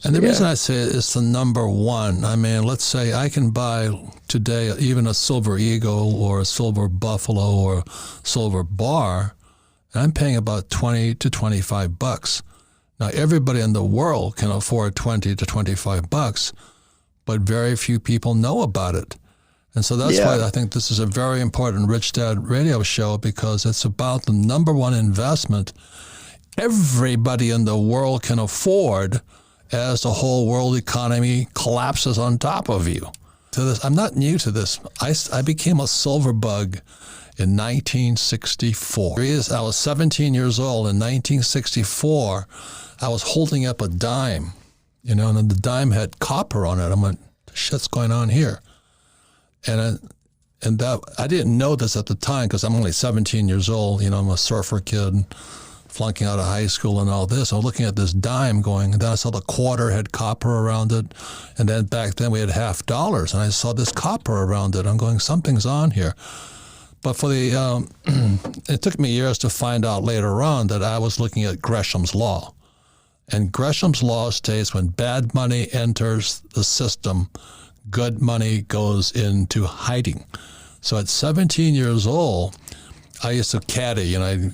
And the reason I say it's the number one, I mean, let's say I can buy today even a silver eagle or a silver buffalo or silver bar, and I'm paying about $20 to $25. Now, everybody in the world can afford $20 to $25, but very few people know about it. And so that's why I think this is a very important Rich Dad radio show, because it's about the number one investment everybody in the world can afford as the whole world economy collapses on top of you. I'm not new to this. I became a silver bug in 1964. I was 17 years old. In 1964, I was holding up a dime, and then the dime had copper on it. I'm like, shit's going on here? And that I didn't know this at the time because I'm only 17 years old. I'm a surfer kid, flunking out of high school and all this. I was looking at this dime going, and then I saw the quarter had copper around it. And then back then we had $50, and I saw this copper around it. I'm going, something's on here. But it took me years to find out later on that I was looking at Gresham's Law. And Gresham's Law states when bad money enters the system, good money goes into hiding. So at 17 years old, I used to caddy, I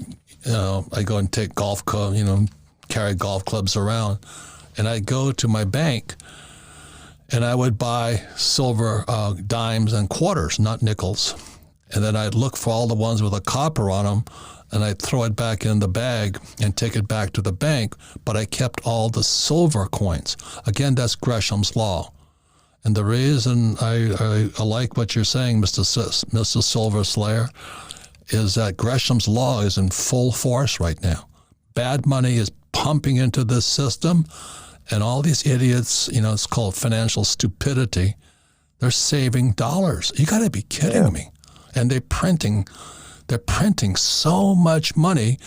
go and take golf club, carry golf clubs around, and I'd go to my bank, and I would buy silver dimes and quarters, not nickels, and then I'd look for all the ones with a copper on them, and I'd throw it back in the bag and take it back to the bank, but I kept all the silver coins. Again, that's Gresham's Law. And the reason I like what you're saying, Mr. Silver Slayer, is that Gresham's Law is in full force right now. Bad money is pumping into this system, and all these idiots, it's called financial stupidity, they're saving dollars. You got to be kidding me. And they're printing so much money.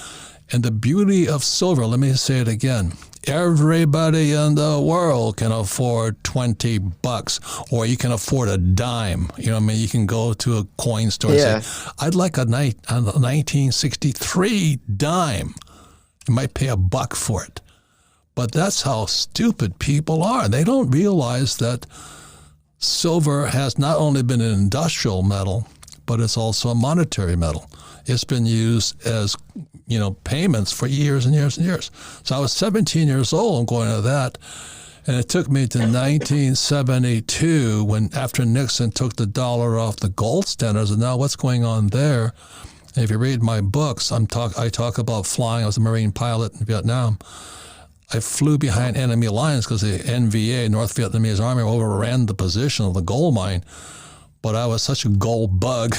And the beauty of silver, let me say it again, everybody in the world can afford $20, or you can afford a dime. You can go to a coin store and say, I'd like a 1963 dime. You might pay $1 for it. But that's how stupid people are. They don't realize that silver has not only been an industrial metal, but it's also a monetary metal. It's been used as payments for years and years and years. So I was 17 years old and going to that. And it took me to 1972 when, after Nixon took the dollar off the gold standards, and now what's going on there? And if you read my books, I talk about flying. I was a Marine pilot in Vietnam. I flew behind enemy lines because the NVA, North Vietnamese Army, overran the position of the gold mine. But I was such a gold bug.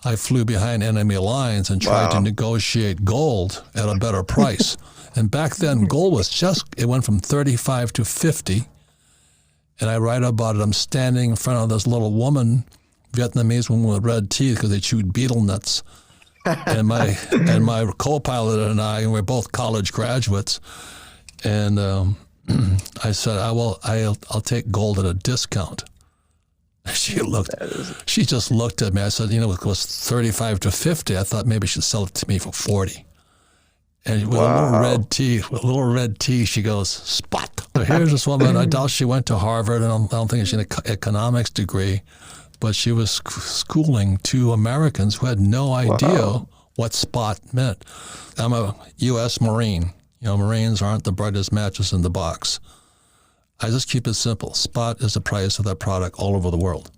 I flew behind enemy lines and tried to negotiate gold at a better price. And back then, gold was it went from 35 to 50. And I write about it. I'm standing in front of this little woman, Vietnamese woman with red teeth because they chewed betel nuts. And my co-pilot and I, we're both college graduates. And I said, I'll take gold at a discount. She just looked at me. I said, it was 35 to 50. I thought maybe she'd sell it to me for 40. And with a little red teeth, she goes, spot. So here's this woman. I doubt she went to Harvard, and I don't think she had an economics degree, but she was schooling two Americans who had no idea what spot meant. I'm a U.S. Marine. Marines aren't the brightest matches in the box. I just keep it simple. Spot is the price of that product all over the world.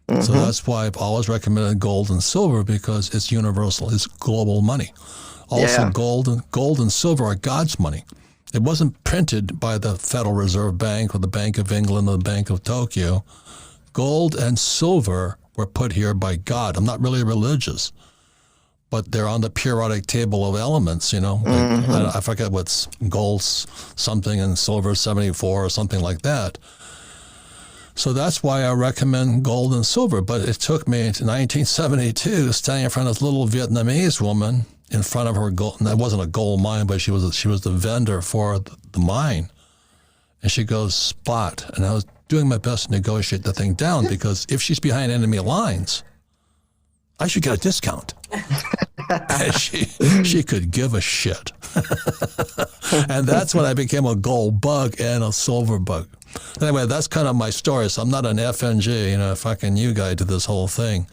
Mm-hmm. So that's why I've always recommended gold and silver, because it's universal. It's global money. Also, gold and silver are God's money. It wasn't printed by the Federal Reserve Bank or the Bank of England or the Bank of Tokyo. Gold and silver were put here by God. I'm not really religious, but they're on the periodic table of elements, I forget what's gold's something and silver 74 or something like that. So that's why I recommend gold and silver. But it took me to 1972 standing in front of this little Vietnamese woman in front of her gold. And that wasn't a gold mine, but she was the vendor for the mine. And she goes, spot. And I was doing my best to negotiate the thing down, because if she's behind enemy lines, I should get a discount. And she could give a shit. And that's when I became a gold bug and a silver bug. Anyway, that's kind of my story. So I'm not an FNG, fucking you guy to this whole thing.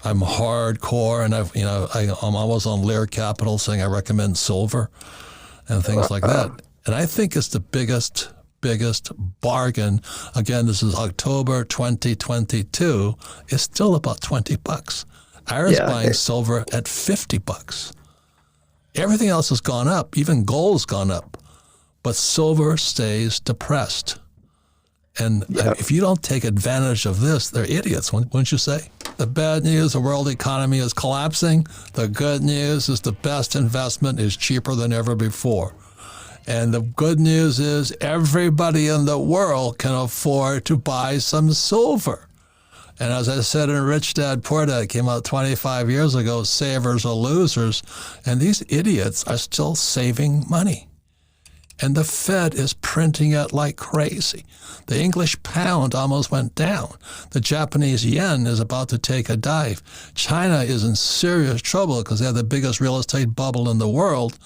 I'm hardcore, and I'm always on Lear Capital saying I recommend silver and things like that. And I think it's the biggest bargain. Again, this is October 2022. It's still about $20. I was buying silver at $50. Everything else has gone up. Even gold's gone up. But silver stays depressed. And if you don't take advantage of this, they're idiots, wouldn't you say? The bad news, the world economy is collapsing. The good news is the best investment is cheaper than ever before. And the good news is everybody in the world can afford to buy some silver. And as I said in Rich Dad Poor Dad, it came out 25 years ago, savers are losers. And these idiots are still saving money. And the Fed is printing it like crazy. The English pound almost went down. The Japanese yen is about to take a dive. China is in serious trouble because they have the biggest real estate bubble in the world.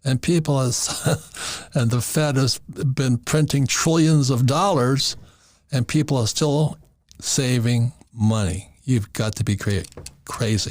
And and the Fed has been printing trillions of dollars, and people are still saving money. You've got to be crazy.